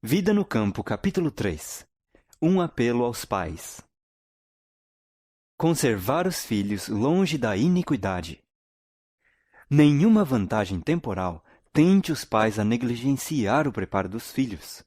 Vida no Campo, capítulo 3. Um apelo aos pais. Conservar os filhos longe da iniquidade. Nenhuma vantagem temporal tente os pais a negligenciar o preparo dos filhos.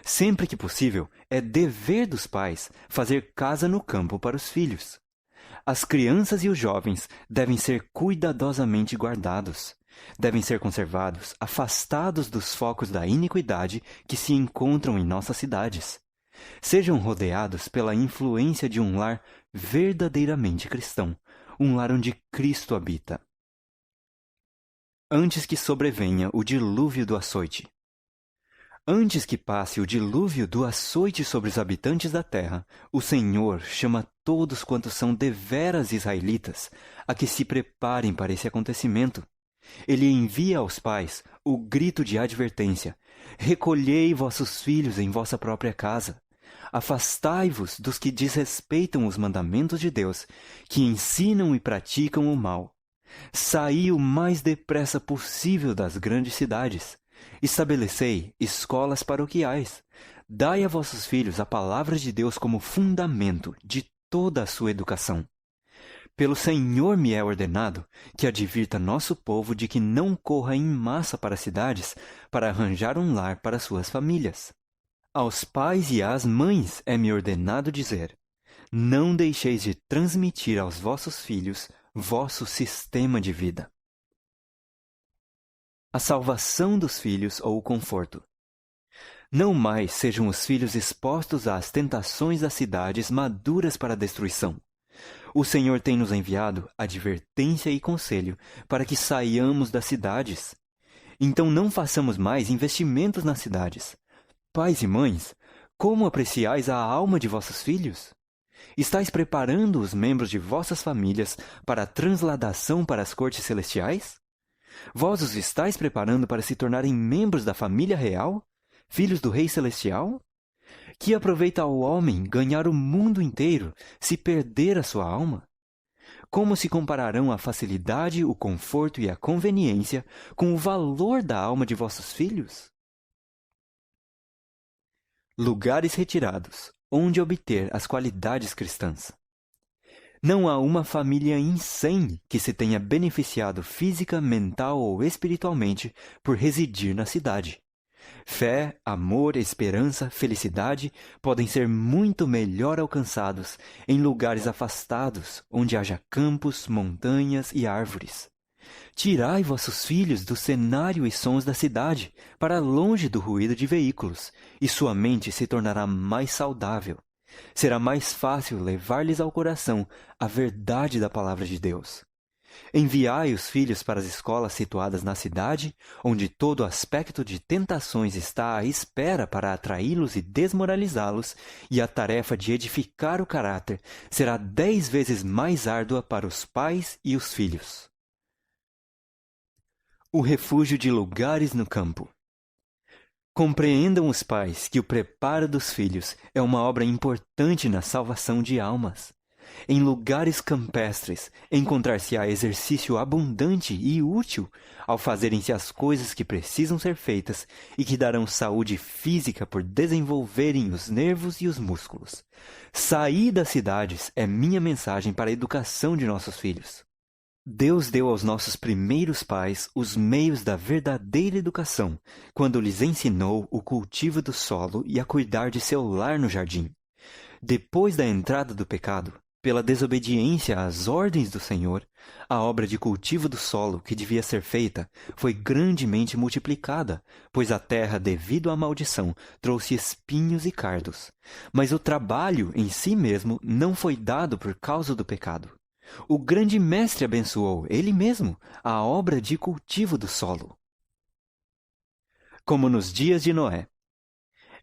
Sempre que possível, é dever dos pais fazer casa no campo para os filhos. As crianças e os jovens devem ser cuidadosamente guardados. Devem ser conservados, afastados dos focos da iniquidade que se encontram em nossas cidades. Sejam rodeados pela influência de um lar verdadeiramente cristão, um lar onde Cristo habita. Antes que sobrevenha o dilúvio do açoite. Antes que passe o dilúvio do açoite sobre os habitantes da terra, o Senhor chama todos quantos são deveras israelitas a que se preparem para esse acontecimento. Ele envia aos pais o grito de advertência: recolhei vossos filhos em vossa própria casa. Afastai-vos dos que desrespeitam os mandamentos de Deus, que ensinam e praticam o mal. Saí o mais depressa possível das grandes cidades. Estabelecei escolas paroquiais. Dai a vossos filhos a palavra de Deus como fundamento de toda a sua educação. Pelo Senhor me é ordenado que advirta nosso povo de que não corra em massa para as cidades para arranjar um lar para suas famílias. Aos pais e às mães é-me ordenado dizer: não deixeis de transmitir aos vossos filhos vosso sistema de vida. A salvação dos filhos ou o conforto. Não mais sejam os filhos expostos às tentações das cidades maduras para a destruição. O Senhor tem nos enviado advertência e conselho para que saiamos das cidades. Então não façamos mais investimentos nas cidades. Pais e mães, como apreciais a alma de vossos filhos? Estais preparando os membros de vossas famílias para a transladação para as cortes celestiais? Vós os estáis preparando para se tornarem membros da família real, filhos do Rei Celestial? Que aproveita ao homem ganhar o mundo inteiro se perder a sua alma? Como se compararão a facilidade, o conforto e a conveniência com o valor da alma de vossos filhos? Lugares retirados, onde obter as qualidades cristãs. Não há uma família em 100 que se tenha beneficiado física, mental ou espiritualmente por residir na cidade. Fé, amor, esperança, felicidade podem ser muito melhor alcançados em lugares afastados, onde haja campos, montanhas e árvores. Tirai vossos filhos do cenário e sons da cidade, para longe do ruído de veículos, e sua mente se tornará mais saudável. Será mais fácil levar-lhes ao coração a verdade da palavra de Deus. Enviai os filhos para as escolas situadas na cidade, onde todo aspecto de tentações está à espera para atraí-los e desmoralizá-los, e a tarefa de edificar o caráter será 10 vezes mais árdua para os pais e os filhos. O refúgio de lugares no campo. Compreendam os pais que o preparo dos filhos é uma obra importante na salvação de almas. Em lugares campestres, encontrar-se-á exercício abundante e útil ao fazerem-se as coisas que precisam ser feitas e que darão saúde física por desenvolverem os nervos e os músculos. Sair das cidades é minha mensagem para a educação de nossos filhos. Deus deu aos nossos primeiros pais os meios da verdadeira educação, quando lhes ensinou o cultivo do solo e a cuidar de seu lar no jardim. Depois da entrada do pecado, pela desobediência às ordens do Senhor, a obra de cultivo do solo que devia ser feita foi grandemente multiplicada, pois a terra, devido à maldição, trouxe espinhos e cardos. Mas o trabalho em si mesmo não foi dado por causa do pecado. O grande mestre abençoou, ele mesmo, a obra de cultivo do solo. Como nos dias de Noé.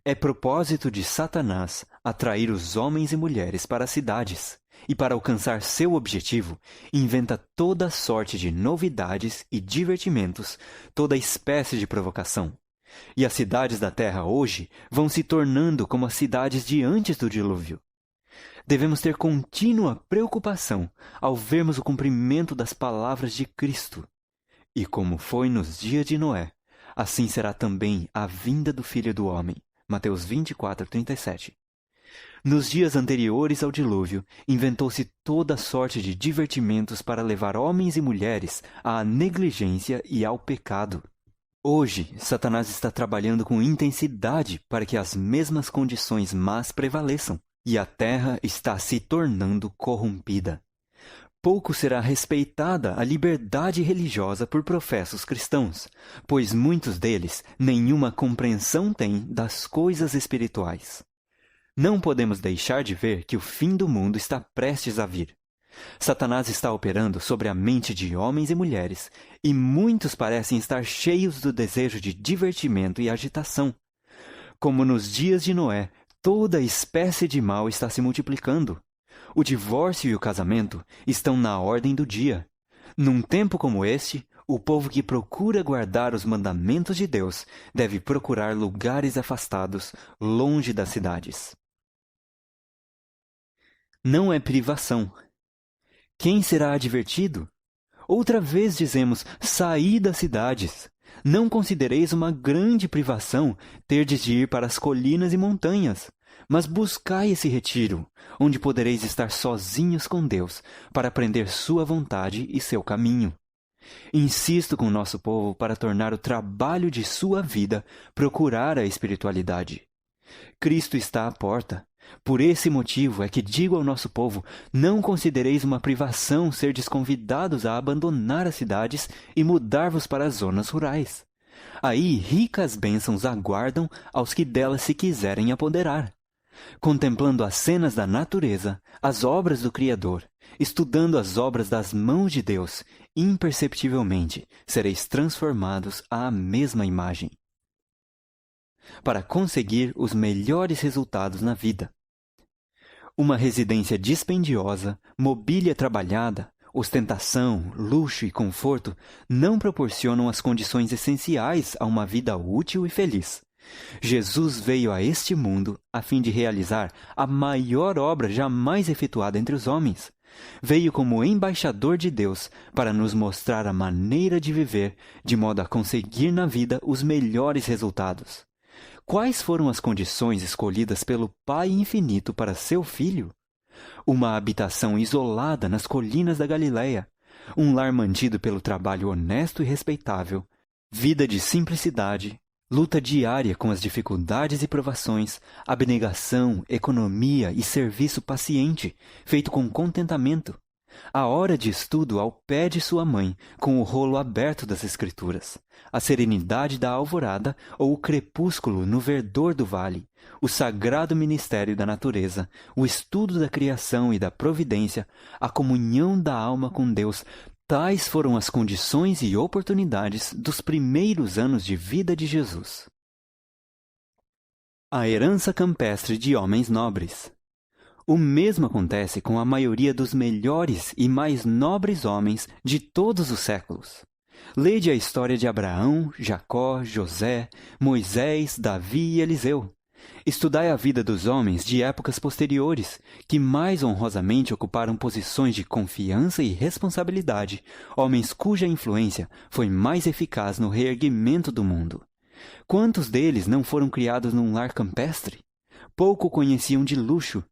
É propósito de Satanás atrair os homens e mulheres para as cidades, e para alcançar seu objetivo, inventa toda sorte de novidades e divertimentos, toda espécie de provocação. E as cidades da terra hoje vão se tornando como as cidades de antes do dilúvio. Devemos ter contínua preocupação ao vermos o cumprimento das palavras de Cristo. E como foi nos dias de Noé, assim será também a vinda do Filho do Homem. Mateus 24:37. Nos dias anteriores ao dilúvio, inventou-se toda sorte de divertimentos para levar homens e mulheres à negligência e ao pecado. Hoje, Satanás está trabalhando com intensidade para que as mesmas condições más prevaleçam, e a terra está se tornando corrompida. Pouco será respeitada a liberdade religiosa por professos cristãos, pois muitos deles nenhuma compreensão têm das coisas espirituais. Não podemos deixar de ver que o fim do mundo está prestes a vir. Satanás está operando sobre a mente de homens e mulheres, e muitos parecem estar cheios do desejo de divertimento e agitação. Como nos dias de Noé, toda espécie de mal está se multiplicando. O divórcio e o casamento estão na ordem do dia. Num tempo como este, o povo que procura guardar os mandamentos de Deus deve procurar lugares afastados, longe das cidades. Não é privação. Quem será advertido? Outra vez dizemos, saí das cidades. Não considereis uma grande privação terdes de ir para as colinas e montanhas, mas buscai esse retiro, onde podereis estar sozinhos com Deus, para aprender sua vontade e seu caminho. Insisto com o nosso povo para tornar o trabalho de sua vida procurar a espiritualidade. Cristo está à porta. Por esse motivo é que digo ao nosso povo, não considereis uma privação serdes convidados a abandonar as cidades e mudar-vos para as zonas rurais. Aí ricas bênçãos aguardam aos que delas se quiserem apoderar. Contemplando as cenas da natureza, as obras do Criador, estudando as obras das mãos de Deus, imperceptivelmente sereis transformados à mesma imagem. Para conseguir os melhores resultados na vida. Uma residência dispendiosa, mobília trabalhada, ostentação, luxo e conforto não proporcionam as condições essenciais a uma vida útil e feliz. Jesus veio a este mundo a fim de realizar a maior obra jamais efetuada entre os homens. Veio como embaixador de Deus para nos mostrar a maneira de viver, de modo a conseguir na vida os melhores resultados. Quais foram as condições escolhidas pelo Pai Infinito para seu Filho? Uma habitação isolada nas colinas da Galileia, um lar mantido pelo trabalho honesto e respeitável, vida de simplicidade, luta diária com as dificuldades e provações, abnegação, economia e serviço paciente, feito com contentamento. A hora de estudo ao pé de sua mãe, com o rolo aberto das Escrituras. A serenidade da alvorada ou o crepúsculo no verdor do vale. O sagrado ministério da natureza, o estudo da criação e da providência, a comunhão da alma com Deus. Tais foram as condições e oportunidades dos primeiros anos de vida de Jesus. A herança campestre de homens nobres. O mesmo acontece com a maioria dos melhores e mais nobres homens de todos os séculos. Lede a história de Abraão, Jacó, José, Moisés, Davi e Eliseu. Estudai a vida dos homens de épocas posteriores, que mais honrosamente ocuparam posições de confiança e responsabilidade, homens cuja influência foi mais eficaz no reerguimento do mundo. Quantos deles não foram criados num lar campestre? Pouco conheciam de luxo.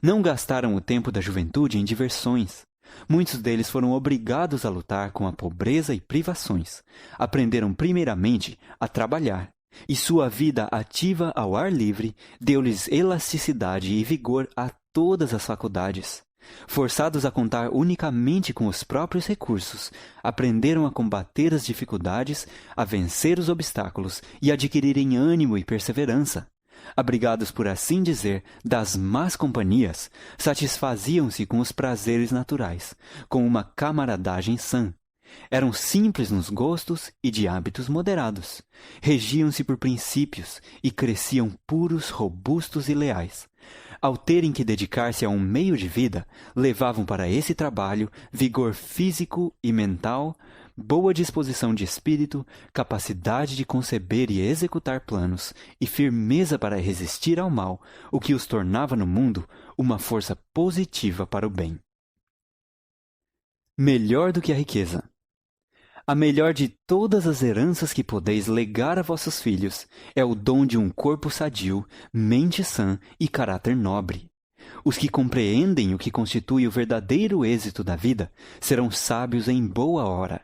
Não gastaram o tempo da juventude em diversões. Muitos deles foram obrigados a lutar com a pobreza e privações. Aprenderam primeiramente a trabalhar, e sua vida ativa ao ar livre deu-lhes elasticidade e vigor a todas as faculdades. Forçados a contar unicamente com os próprios recursos, aprenderam a combater as dificuldades, a vencer os obstáculos e adquirirem ânimo e perseverança. Abrigados, por assim dizer, das más companhias, satisfaziam-se com os prazeres naturais, com uma camaradagem sã. Eram simples nos gostos e de hábitos moderados. Regiam-se por princípios e cresciam puros, robustos e leais. Ao terem que dedicar-se a um meio de vida, levavam para esse trabalho vigor físico e mental, boa disposição de espírito, capacidade de conceber e executar planos e firmeza para resistir ao mal, o que os tornava no mundo uma força positiva para o bem. Melhor do que a riqueza. A melhor de todas as heranças que podeis legar a vossos filhos é o dom de um corpo sadio, mente sã e caráter nobre. Os que compreendem o que constitui o verdadeiro êxito da vida serão sábios em boa hora.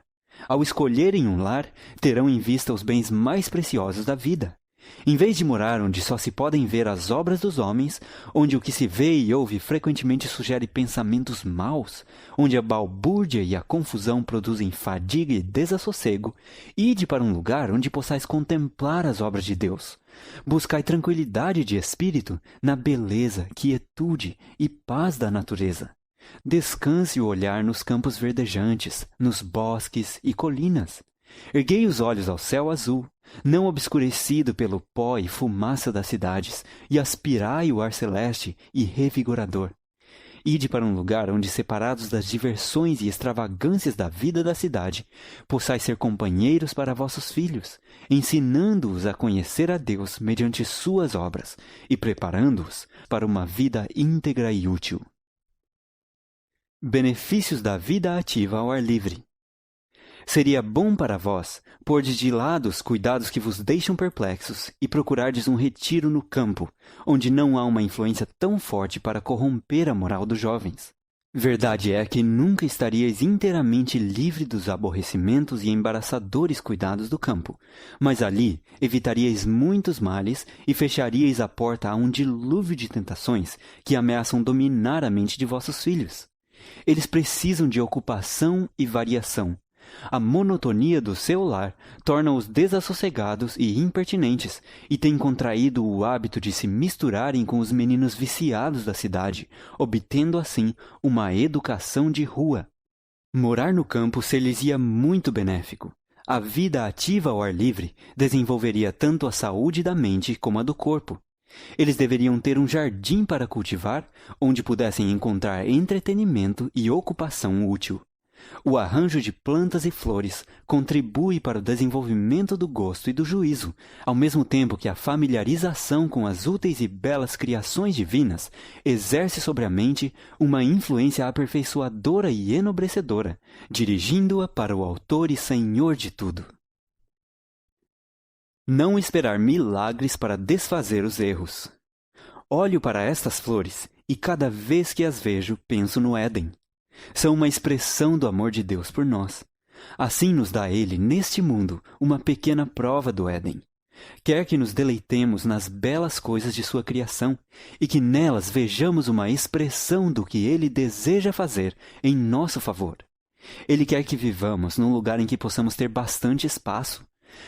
Ao escolherem um lar, terão em vista os bens mais preciosos da vida. Em vez de morar onde só se podem ver as obras dos homens, onde o que se vê e ouve frequentemente sugere pensamentos maus, onde a balbúrdia e a confusão produzem fadiga e desassossego, ide para um lugar onde possais contemplar as obras de Deus. Buscai tranquilidade de espírito na beleza, quietude e paz da natureza. Descanse o olhar nos campos verdejantes, nos bosques e colinas. Erguei os olhos ao céu azul, não obscurecido pelo pó e fumaça das cidades, e aspirai o ar celeste e revigorador. Ide para um lugar onde, separados das diversões e extravagâncias da vida da cidade, possais ser companheiros para vossos filhos, ensinando-os a conhecer a Deus mediante suas obras e preparando-os para uma vida íntegra e útil. Benefícios da vida ativa ao ar livre. Seria bom para vós pordes de lado os cuidados que vos deixam perplexos e procurardes um retiro no campo, onde não há uma influência tão forte para corromper a moral dos jovens. Verdade é que nunca estaríeis inteiramente livre dos aborrecimentos e embaraçadores cuidados do campo, mas ali evitaríeis muitos males e fecharíeis a porta a um dilúvio de tentações que ameaçam dominar a mente de vossos filhos. Eles precisam de ocupação e variação. A monotonia do seu lar torna-os desassossegados e impertinentes, e têm contraído o hábito de se misturarem com os meninos viciados da cidade, obtendo assim uma educação de rua. Morar no campo ser-lhes-ia muito benéfico. A vida ativa ao ar livre desenvolveria tanto a saúde da mente como a do corpo. Eles deveriam ter um jardim para cultivar, onde pudessem encontrar entretenimento e ocupação útil. O arranjo de plantas e flores contribui para o desenvolvimento do gosto e do juízo, ao mesmo tempo que a familiarização com as úteis e belas criações divinas exerce sobre a mente uma influência aperfeiçoadora e enobrecedora, dirigindo-a para o Autor e Senhor de tudo. Não esperar milagres para desfazer os erros. Olho para estas flores e cada vez que as vejo penso no Éden. São uma expressão do amor de Deus por nós. Assim nos dá Ele, neste mundo, uma pequena prova do Éden. Quer que nos deleitemos nas belas coisas de sua criação e que nelas vejamos uma expressão do que Ele deseja fazer em nosso favor. Ele quer que vivamos num lugar em que possamos ter bastante espaço.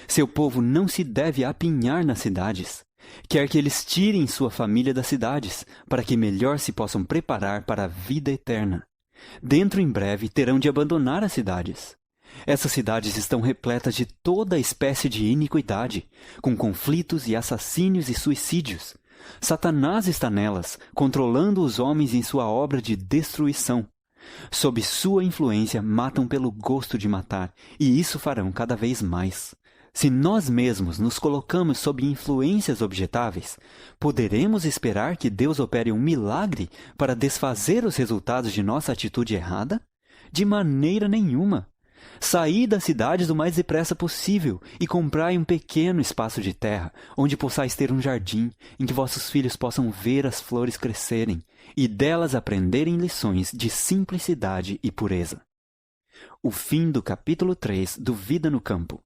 Seu povo não se deve apinhar nas cidades. Quer que eles tirem sua família das cidades, para que melhor se possam preparar para a vida eterna. Dentro em breve terão de abandonar as cidades. Essas cidades estão repletas de toda espécie de iniquidade, com conflitos e assassínios e suicídios. Satanás está nelas, controlando os homens em sua obra de destruição. Sob sua influência, matam pelo gosto de matar, e isso farão cada vez mais. Se nós mesmos nos colocamos sob influências objetáveis, poderemos esperar que Deus opere um milagre para desfazer os resultados de nossa atitude errada? De maneira nenhuma. Saí das cidades o mais depressa possível e comprai um pequeno espaço de terra, onde possais ter um jardim, em que vossos filhos possam ver as flores crescerem e delas aprenderem lições de simplicidade e pureza. O fim do capítulo 3 do Vida no Campo.